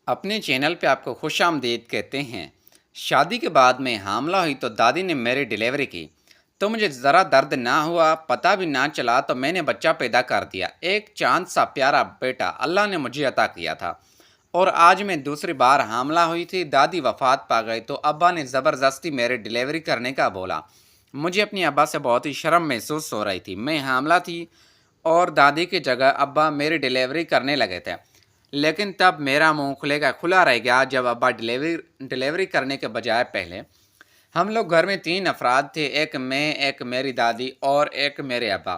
अपने चैनल पे आपको खुश आमदीद कहते हैं। शादी के बाद में हामला हुई तो दादी ने मेरी डिलीवरी की। तो मुझे ज़रा दर्द ना हुआ, पता भी ना चला, तो मैंने बच्चा पैदा कर दिया। एक चांद सा प्यारा बेटा अल्लाह ने मुझे अता किया था। और आज मैं दूसरी बार हामला हुई थी, दादी वफात पा गई तो अब्बा ने ज़बरदस्ती मेरी डिलीवरी करने का बोला। मुझे अपनी अब्बा से बहुत ही शर्म महसूस हो रही थी। मैं हामला थी और दादी की जगह अब्बा मेरी डिलीवरी करने लगे थे। लेकिन तब मेरा मुंह खुले का खुला रह गया जब अब्बा डिलीवरी डिलीवरी करने के बजाय पहले। हम लोग घर में 3 अफराद थे, एक मैं, एक मेरी दादी और एक मेरे अब्बा।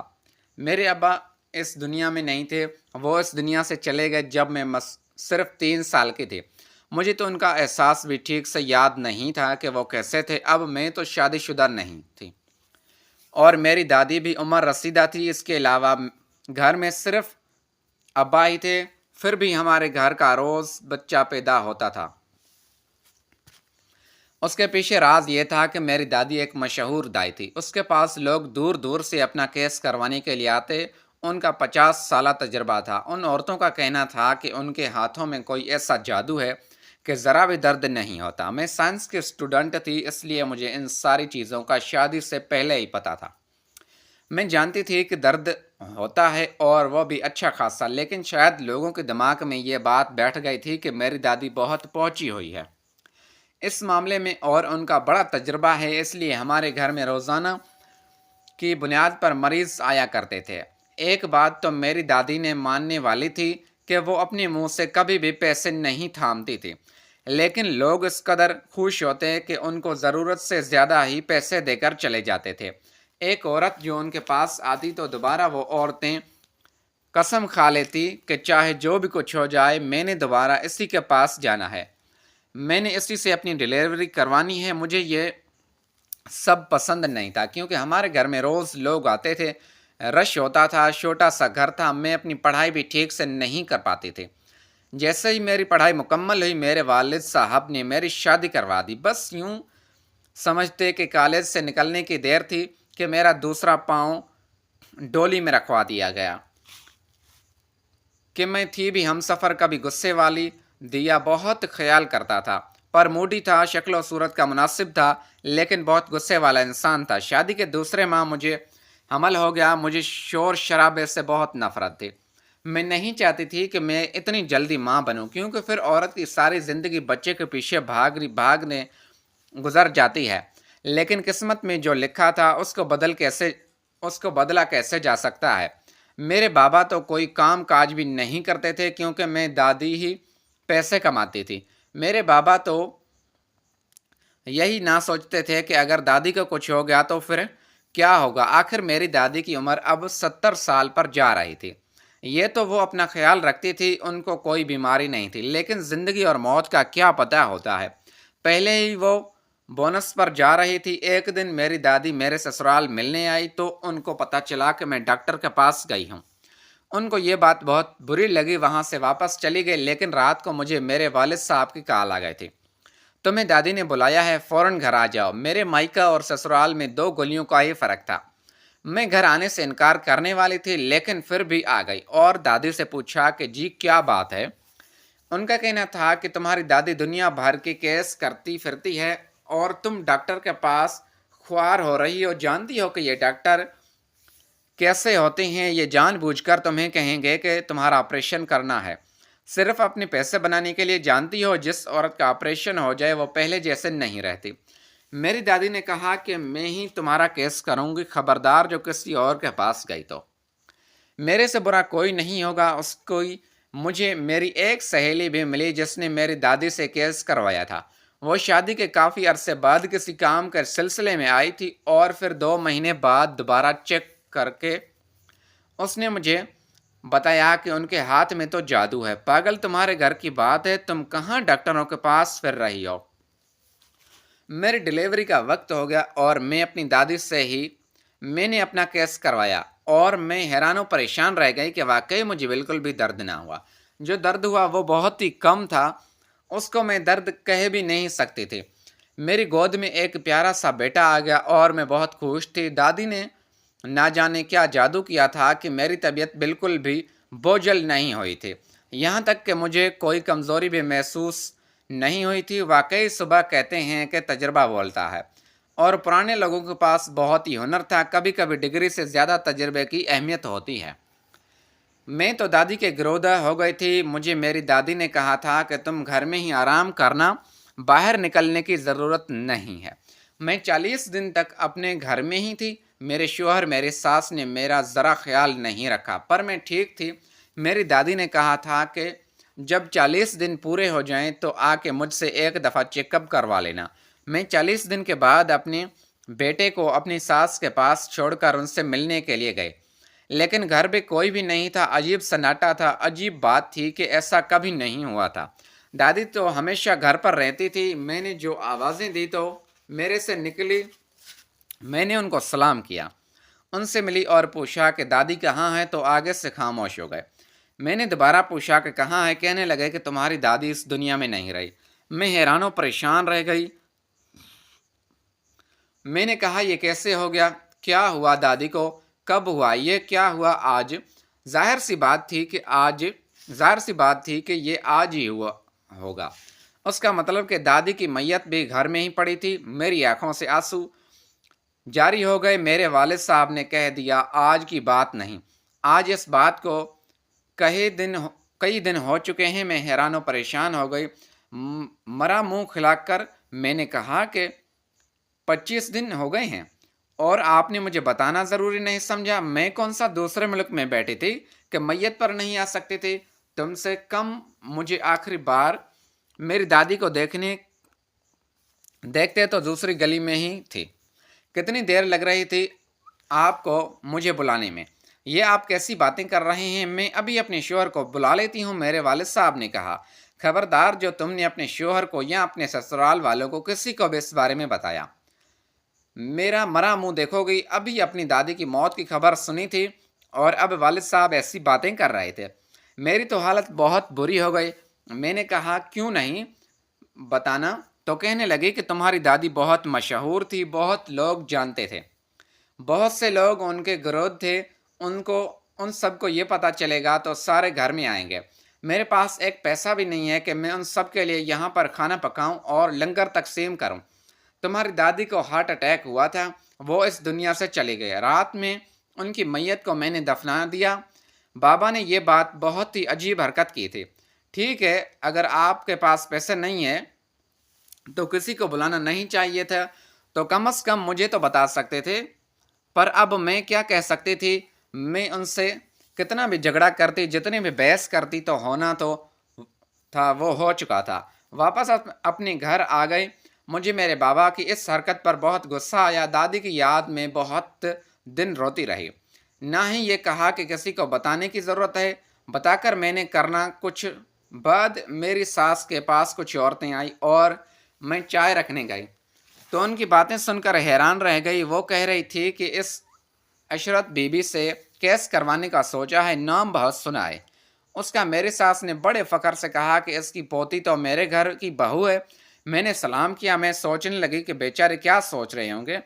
मेरे अब्बा इस दुनिया में नहीं थे, वो इस दुनिया से चले गए जब मैं सिर्फ 3 साल की थी। मुझे तो उनका एहसास भी ठीक से याद नहीं था कि वो कैसे थे। अब मैं तो शादीशुदा नहीं थी और मेरी दादी भी उम्र रसीदा थी। इसके अलावा घर में सिर्फ अब्बा ही थे। फिर भी हमारे घर का रोज़ बच्चा पैदा होता था। उसके पीछे राज ये था कि मेरी दादी एक मशहूर दाई थी। उसके पास लोग दूर दूर से अपना केस करवाने के लिए आते। उनका 50 साल तजर्बा था। उन औरतों का कहना था कि उनके हाथों में कोई ऐसा जादू है कि ज़रा भी दर्द नहीं होता। मैं साइंस की स्टूडेंट थी, इसलिए मुझे इन सारी चीज़ों का शादी से पहले ही पता था। मैं जानती थी कि दर्द होता है और वो भी अच्छा खासा, लेकिन शायद लोगों के दिमाग में ये बात बैठ गई थी कि मेरी दादी बहुत पहुंची हुई है इस मामले में और उनका बड़ा तजुर्बा है, इसलिए हमारे घर में रोज़ाना की बुनियाद पर मरीज़ आया करते थे। एक बात तो मेरी दादी ने मानने वाली थी कि वो अपने मुंह से कभी भी पैसे नहीं थामती थी, लेकिन लोग इस कदर खुश होते कि उनको ज़रूरत से ज़्यादा ही पैसे देकर चले जाते थे। एक औरत जो उनके पास आती तो दोबारा वो औरतें कसम खा लेती कि चाहे जो भी कुछ हो जाए, मैंने दोबारा इसी के पास जाना है, मैंने इसी से अपनी डिलीवरी करवानी है। मुझे ये सब पसंद नहीं था क्योंकि हमारे घर में रोज़ लोग आते थे, रश होता था, छोटा सा घर था, मैं अपनी पढ़ाई भी ठीक से नहीं कर पाती थी। जैसे ही मेरी पढ़ाई मुकम्मल हुई, मेरे वालिद साहब ने मेरी शादी करवा दी। बस यूं समझते कि कॉलेज से निकलने की देर थी कि मेरा दूसरा पाँव डोली में रखवा दिया गया। कि मैं थी भी हमसफ़र, कभी गुस्से वाली। दिया बहुत ख्याल करता था, पर मूडी था, शक्ल और सूरत का मुनासिब था, लेकिन बहुत गुस्से वाला इंसान था। शादी के दूसरे माह मुझे हमल हो गया। मुझे शोर शराबे से बहुत नफरत थी। मैं नहीं चाहती थी कि मैं इतनी जल्दी माँ बनूं, क्योंकि फिर औरत की सारी ज़िंदगी बच्चे के पीछे भागने गुजर जाती है। लेकिन किस्मत में जो लिखा था उसको बदला कैसे जा सकता है। मेरे बाबा तो कोई काम काज भी नहीं करते थे क्योंकि मैं दादी ही पैसे कमाती थी। मेरे बाबा तो यही ना सोचते थे कि अगर दादी को कुछ हो गया तो फिर क्या होगा। आखिर मेरी दादी की उम्र अब 70 साल पर जा रही थी। ये तो वो अपना ख्याल रखती थी, उनको कोई बीमारी नहीं थी, लेकिन ज़िंदगी और मौत का क्या पता होता है। पहले ही वो बोनस पर जा रही थी। एक दिन मेरी दादी मेरे ससुराल मिलने आई तो उनको पता चला कि मैं डॉक्टर के पास गई हूँ। उनको ये बात बहुत बुरी लगी, वहाँ से वापस चली गई। लेकिन रात को मुझे मेरे वालिद साहब की कॉल आ गई थी। तुम्हें दादी ने बुलाया है, फ़ौरन घर आ जाओ। मेरे मायका और ससुराल में 2 गलियों का ही फ़र्क था। मैं घर आने से इनकार करने वाली थी, लेकिन फिर भी आ गई और दादी से पूछा कि जी क्या बात है। उनका कहना था कि तुम्हारी दादी दुनिया भर के केस करती फिरती है और तुम डॉक्टर के पास ख्वार हो रही हो। जानती हो कि ये डॉक्टर कैसे होते हैं। ये जानबूझकर तुम्हें कहेंगे कि तुम्हारा ऑपरेशन करना है, सिर्फ अपने पैसे बनाने के लिए। जानती हो जिस औरत का ऑपरेशन हो जाए वो पहले जैसे नहीं रहती। मेरी दादी ने कहा कि मैं ही तुम्हारा केस करूंगी, खबरदार जो किसी और के पास गई तो। मेरे से बुरा कोई नहीं होगा। उसको मुझे मेरी एक सहेली भी मिली जिसने मेरी दादी से केस करवाया था। वो शादी के काफ़ी अरसे बाद किसी काम के सिलसिले में आई थी और फिर 2 महीने बाद दोबारा चेक करके उसने मुझे बताया कि उनके हाथ में तो जादू है। पागल, तुम्हारे घर की बात है, तुम कहाँ डॉक्टरों के पास फिर रही हो। मेरी डिलीवरी का वक्त हो गया और मैं अपनी दादी से ही मैंने अपना केस करवाया और मैं हैरान और परेशान रह गई कि वाकई मुझे बिल्कुल भी दर्द ना हुआ। जो दर्द हुआ वो बहुत ही कम था, उसको मैं दर्द कह भी नहीं सकती थी। मेरी गोद में एक प्यारा सा बेटा आ गया और मैं बहुत खुश थी। दादी ने ना जाने क्या जादू किया था कि मेरी तबीयत बिल्कुल भी बोझल नहीं हुई थी। यहाँ तक कि मुझे कोई कमज़ोरी भी महसूस नहीं हुई थी। वाकई सुबह कहते हैं कि तजर्बा बोलता है, और पुराने लोगों के पास बहुत ही हुनर था। कभी कभी डिग्री से ज़्यादा तजर्बे की अहमियत होती है। मैं तो दादी के गिरोदा हो गई थी। मुझे मेरी दादी ने कहा था कि तुम घर में ही आराम करना, बाहर निकलने की ज़रूरत नहीं है। मैं 40 दिन तक अपने घर में ही थी। मेरे शौहर, मेरी सास ने मेरा ज़रा ख्याल नहीं रखा, पर मैं ठीक थी। मेरी दादी ने कहा था कि जब 40 दिन पूरे हो जाएं तो आके मुझसे एक दफ़ा चेकअप करवा लेना। मैं 40 दिन के बाद अपने बेटे को अपनी सास के पास छोड़कर उनसे मिलने के लिए गए, लेकिन घर पे कोई भी नहीं था। अजीब सन्नाटा था। अजीब बात थी कि ऐसा कभी नहीं हुआ था। दादी तो हमेशा घर पर रहती थी। मैंने जो आवाज़ें दी तो मेरे से निकली। मैंने उनको सलाम किया, उनसे मिली और पूछा कि दादी कहाँ है, तो आगे से खामोश हो गए। मैंने दोबारा पूछा कि कहाँ है। कहने लगे कि तुम्हारी दादी इस दुनिया में नहीं रही। मैं हैरान परेशान रह गई। मैंने कहा, ये कैसे हो गया? क्या हुआ दादी को? कब हुआ? ये क्या हुआ आज? जाहिर सी बात थी कि ये आज ही हुआ होगा। उसका मतलब कि दादी की मैयत भी घर में ही पड़ी थी। मेरी आंखों से आंसू जारी हो गए। मेरे वालिद साहब ने कह दिया, आज की बात नहीं। आज इस बात को कई दिन हो चुके हैं। मैं हैरान और परेशान हो गई। मरा मुंह खिलाकर मैंने कहा कि 25 दिन हो गए हैं और आपने मुझे बताना ज़रूरी नहीं समझा? मैं कौन सा दूसरे मुल्क में बैठी थी कि मैयत पर नहीं आ सकती थी? तुमसे कम मुझे आखिरी बार मेरी दादी को देखते तो दूसरी गली में ही थी। कितनी देर लग रही थी आपको मुझे बुलाने में? ये आप कैसी बातें कर रहे हैं? मैं अभी अपने शौहर को बुला लेती हूँ, मेरे वालिद साहब ने कहा। खबरदार, जो तुमने अपने शौहर को या अपने ससुराल वालों को किसी को भी इस बारे में बताया, मेरा मरा मुंह देखोगी। अभी अपनी दादी की मौत की खबर सुनी थी और अब वालिद साहब ऐसी बातें कर रहे थे। मेरी तो हालत बहुत बुरी हो गई। मैंने कहा, क्यों नहीं बताना? तो कहने लगी कि तुम्हारी दादी बहुत मशहूर थी, बहुत लोग जानते थे, बहुत से लोग उनके विरोध थे। उन सबको ये पता चलेगा तो सारे घर में आएंगे। मेरे पास एक पैसा भी नहीं है कि मैं उन सब के लिए यहाँ पर खाना पकाऊं और लंगर तकसीम करूं। तुम्हारी दादी को हार्ट अटैक हुआ था, वो इस दुनिया से चले गए। रात में उनकी मैयत को मैंने दफना दिया। बाबा ने ये बात बहुत ही अजीब हरकत की थी। ठीक है, अगर आपके पास पैसे नहीं है तो किसी को बुलाना नहीं चाहिए था, तो कम से कम मुझे तो बता सकते थे। पर अब मैं क्या कह सकती थी? मैं उनसे कितना भी झगड़ा करती, जितनी भी बहस करती, तो होना तो था वो हो चुका था। वापस अपने घर आ गई। मुझे मेरे बाबा की इस हरकत पर बहुत गुस्सा आया। दादी की याद में बहुत दिन रोती रही। ना ही ये कहा कि किसी को बताने की ज़रूरत है। बताकर मैंने करना कुछ। बाद मेरी सास के पास कुछ औरतें आई और मैं चाय रखने गई तो उनकी बातें सुनकर हैरान रह गई। वो कह रही थी कि इस अशरत बीबी से केस करवाने का सोचा है, नाम बहुत सुना है उसका। मेरी सास ने बड़े फ़ख्र से कहा कि इसकी पोती तो मेरे घर की बहू है। मैंने सलाम किया। मैं सोचने लगी कि बेचारे क्या सोच रहे होंगे।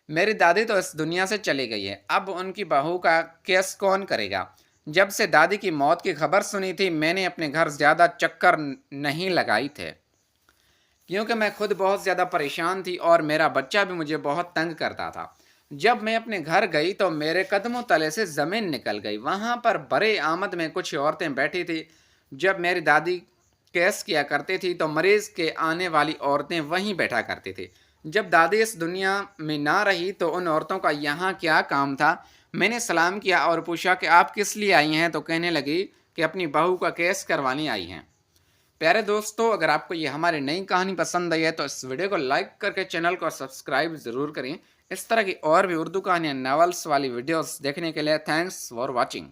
मेरी दादी तो इस दुनिया से चली गई है, अब उनकी बहू का केस कौन करेगा? जब से दादी की मौत की खबर सुनी थी, मैंने अपने घर ज़्यादा चक्कर नहीं लगाई थे, क्योंकि मैं खुद बहुत ज़्यादा परेशान थी और मेरा बच्चा भी मुझे बहुत तंग करता था। जब मैं अपने घर गई तो मेरे कदमों तले से ज़मीन निकल गई। वहाँ पर बड़े आमद में कुछ औरतें बैठी थी। जब मेरी दादी केस किया करती थी तो मरीज़ के आने वाली औरतें वहीं बैठा करती थी। जब दादी इस दुनिया में ना रही तो उन औरतों का यहाँ क्या काम था? मैंने सलाम किया और पूछा कि आप किस लिए आई हैं? तो कहने लगी कि अपनी बहू का केस करवाने आई हैं। प्यारे दोस्तों, अगर आपको ये हमारी नई कहानी पसंद आई है तो इस वीडियो को लाइक करके चैनल को सब्सक्राइब ज़रूर करें। इस तरह की और भी उर्दू कहानियाँ, नॉवेल्स वाली वीडियोस देखने के लिए थैंक्स फॉर वॉचिंग।